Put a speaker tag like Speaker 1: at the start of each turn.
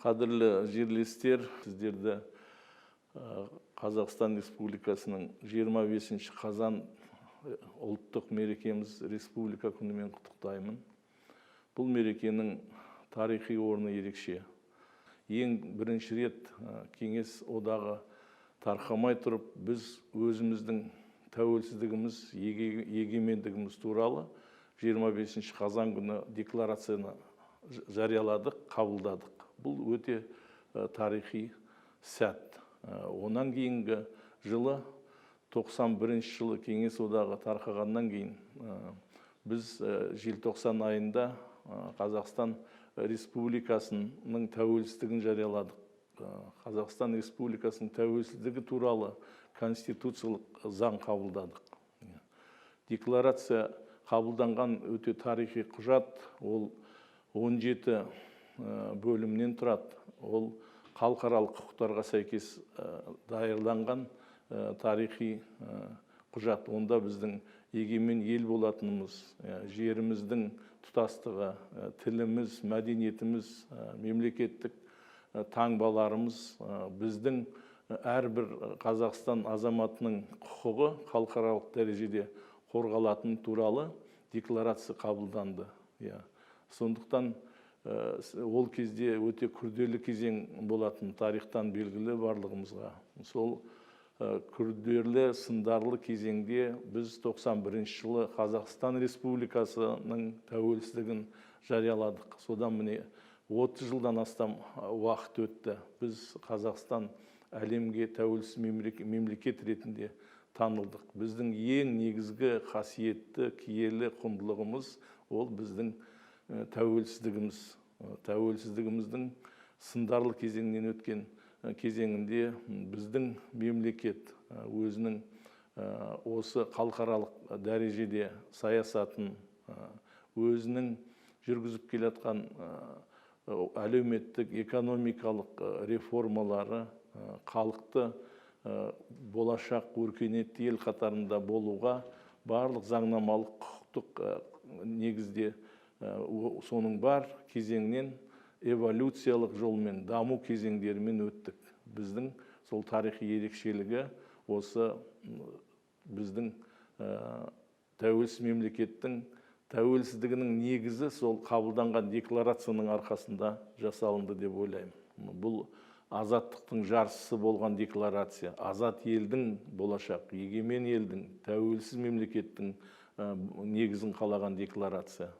Speaker 1: Қадірлі жерлестер, сіздерді Қазақстан Республикасының 25 қазан ұлттық мерекеміз Республика күнімен құттықтаймын. Бұл мерекенің тарихи орны ерекше. Ең бірінші рет Кеңес одағы тарқамай тұрып, біз өзіміздің тәуелсіздігіміз, егемендігіміз туралы 25 қазан күні декларацияны жарияладық, қабылдадық. Бұл өте тарихи сәт. Онан кейінгі жылы, 91 жылы Кеңес одағы тарқағаннан кейін, біз желтоқсан айында Қазақстан Республикасының тәуелсіздігін жарияладық. Қазақстан Республикасының тәуелсіздігі туралы конституциялық заң қабылдадық. Декларация қабылданған өте тарихи құжат, ол 17 бөлімнен тұрады. Ол халықаралық құқықтарға сәйкес дайырланған тарихи құжат. Онда біздің егемен ел болатынымыз, жеріміздің тұтастығы, тіліміз, мәдениетіміз, мемлекеттік таңбаларымыз, біздің әрбір Қазақстан азаматының құқығы халықаралық дәрежеде қорғалатын туралы декларация қабылданды. Сондықтан ол кезде өте күрделі кезең болатын, тарихтан белгілі барлығымызға. Сол күрделі, сындарлы кезеңде біз 91 жылы Қазақстан Республикасының тәуелсіздігін жарияладық. Содан міне 30 жылдан астам уақыт өтті. Біз Қазақстан әлемге тәуелсіз мемлекет ретінде танылдық. Біздің ең негізгі қасиетті, киелі құндылығымыз ол біздің тәуелсіздігіміз. Тәуелсіздігіміздің сындарлы кезеңнен өткен кезеңінде біздің мемлекет өзінің осы халықаралық дәрежеде саясатын, өзінің жүргізіп келе жатқан әлеуметтік, экономикалық реформалары халықты болашақ өркениетті ел қатарында болуға барлық заңнамалық құқықтық негізде соның бар кезеңнен эволюциялық жолмен, даму кезеңдерімен өттік. Біздің сол тарихи ерекшелігі осы біздің тәуелсіз мемлекеттің тәуелсіздігінің негізі сол қабылданған декларацияның арқасында жасалынды деп ойлаймын. Бұл азаттықтың жаршысы болған декларация, азат елдің болашақ, егемен елдің, тәуелсіз мемлекеттің негізін қалаған декларация.